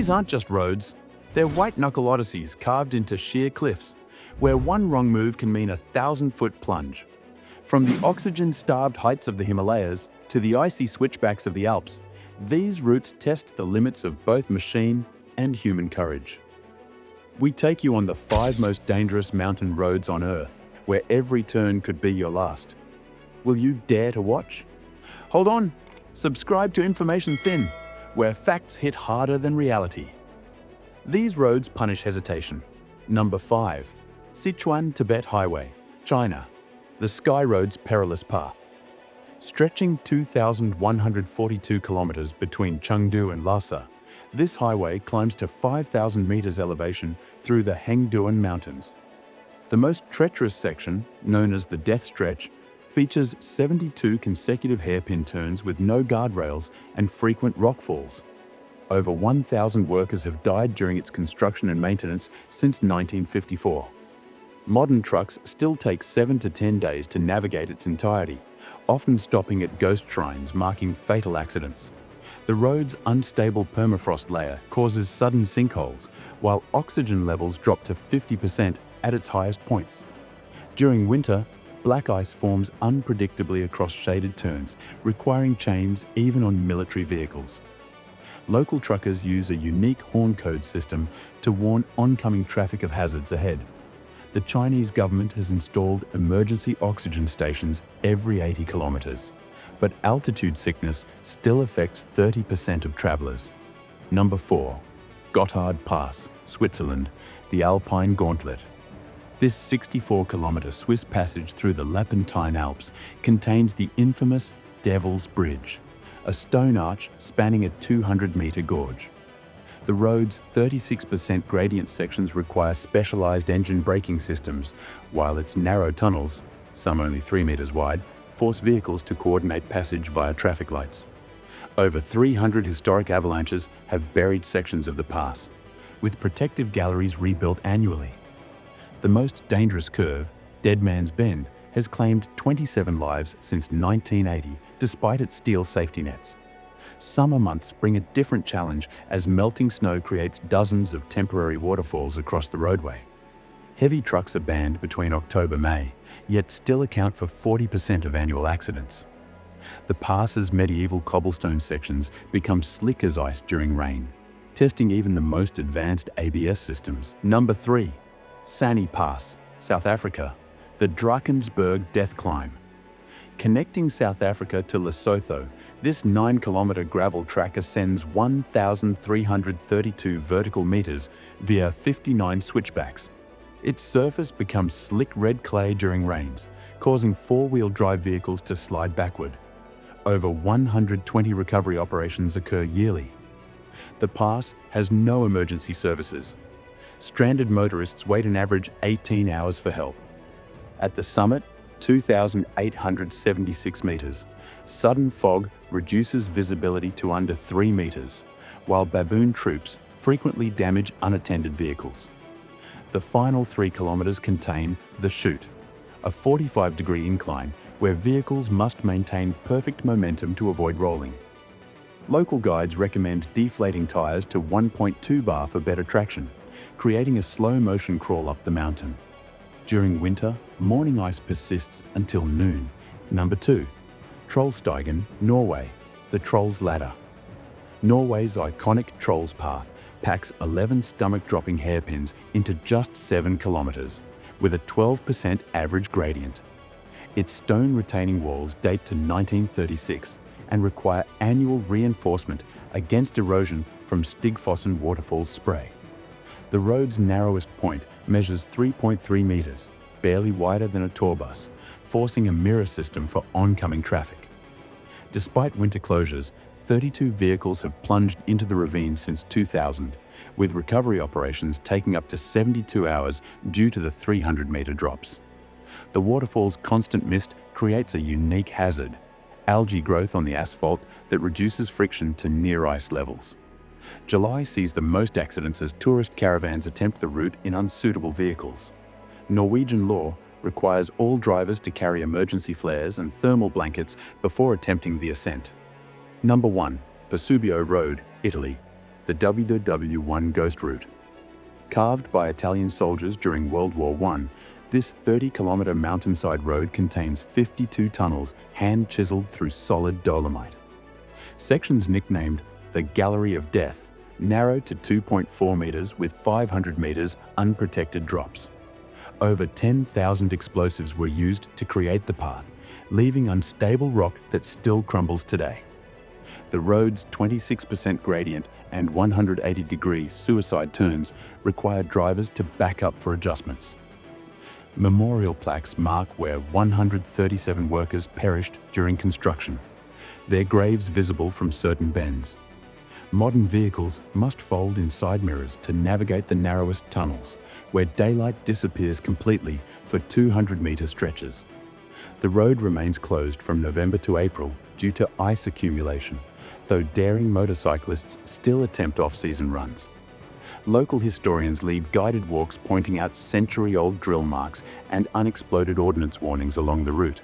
These aren't just roads, they're white-knuckle odysseys carved into sheer cliffs, where one wrong move can mean a 1,000-foot plunge. From the oxygen-starved heights of the Himalayas to the icy switchbacks of the Alps, these routes test the limits of both machine and human courage. We take you on the 5 most dangerous mountain roads on Earth, where every turn could be your last. Will you dare to watch? Hold on, subscribe to Information Thin, where facts hit harder than reality. These roads punish hesitation. Number 5. Sichuan-Tibet Highway, China. The Sky Road's perilous path. Stretching 2,142 kilometers between Chengdu and Lhasa, this highway climbs to 5,000 meters elevation through the Hengduan Mountains. The most treacherous section, known as the Death Stretch, features 72 consecutive hairpin turns with no guardrails and frequent rockfalls. Over 1,000 workers have died during its construction and maintenance since 1954. Modern trucks still take 7 to 10 days to navigate its entirety, often stopping at ghost shrines marking fatal accidents. The road's unstable permafrost layer causes sudden sinkholes, while oxygen levels drop to 50% at its highest points. During winter, black ice forms unpredictably across shaded turns, requiring chains even on military vehicles. Local truckers use a unique horn code system to warn oncoming traffic of hazards ahead. The Chinese government has installed emergency oxygen stations every 80 kilometers, but altitude sickness still affects 30% of travelers. Number 4. Gotthard Pass, Switzerland, the Alpine Gauntlet. This 64-kilometer Swiss passage through the Lapentine Alps contains the infamous Devil's Bridge, a stone arch spanning a 200-meter gorge. The road's 36% gradient sections require specialized engine braking systems, while its narrow tunnels, some only 3 meters wide, force vehicles to coordinate passage via traffic lights. Over 300 historic avalanches have buried sections of the pass, with protective galleries rebuilt annually. The most dangerous curve, Dead Man's Bend, has claimed 27 lives since 1980, despite its steel safety nets. Summer months bring a different challenge as melting snow creates dozens of temporary waterfalls across the roadway. Heavy trucks are banned between October-May, yet still account for 40% of annual accidents. The pass's medieval cobblestone sections become slick as ice during rain, testing even the most advanced ABS systems. Number 3. Sani Pass, South Africa, the Drakensberg Death Climb. Connecting South Africa to Lesotho, this 9-kilometer gravel track ascends 1,332 vertical meters via 59 switchbacks. Its surface becomes slick red clay during rains, causing 4-wheel drive vehicles to slide backward. Over 120 recovery operations occur yearly. The pass has no emergency services. Stranded motorists wait an average 18 hours for help. At the summit, 2,876 meters, sudden fog reduces visibility to under 3 meters, while baboon troops frequently damage unattended vehicles. The final 3 kilometers contain the chute, a 45-degree incline where vehicles must maintain perfect momentum to avoid rolling. Local guides recommend deflating tires to 1.2 bar for better traction, creating a slow-motion crawl up the mountain. During winter, morning ice persists until noon. Number 2. Trollstigen, Norway, the Troll's Ladder. Norway's iconic Troll's Path packs 11 stomach-dropping hairpins into just 7 kilometers, with a 12% average gradient. Its stone retaining walls date to 1936 and require annual reinforcement against erosion from Stigfossen waterfall's spray. The road's narrowest point measures 3.3 meters, barely wider than a tour bus, forcing a mirror system for oncoming traffic. Despite winter closures, 32 vehicles have plunged into the ravine since 2000, with recovery operations taking up to 72 hours due to the 300-meter drops. The waterfall's constant mist creates a unique hazard, algae growth on the asphalt that reduces friction to near ice levels. July sees the most accidents as tourist caravans attempt the route in unsuitable vehicles. Norwegian law requires all drivers to carry emergency flares and thermal blankets before attempting the ascent. Number 1. Pasubio Road, Italy. the WW1 Ghost Route. Carved by Italian soldiers during World War I, this 30-kilometer mountainside road contains 52 tunnels hand-chiseled through solid dolomite. Sections nicknamed the Gallery of Death narrow to 2.4 meters with 500 meters unprotected drops. Over 10,000 explosives were used to create the path, leaving unstable rock that still crumbles today. The road's 26% gradient and 180-degree suicide turns require drivers to back up for adjustments. Memorial plaques mark where 137 workers perished during construction, their graves visible from certain bends. Modern vehicles must fold in side mirrors to navigate the narrowest tunnels, where daylight disappears completely for 200-meter stretches. The road remains closed from November to April due to ice accumulation, though daring motorcyclists still attempt off-season runs. Local historians lead guided walks pointing out century-old drill marks and unexploded ordnance warnings along the route.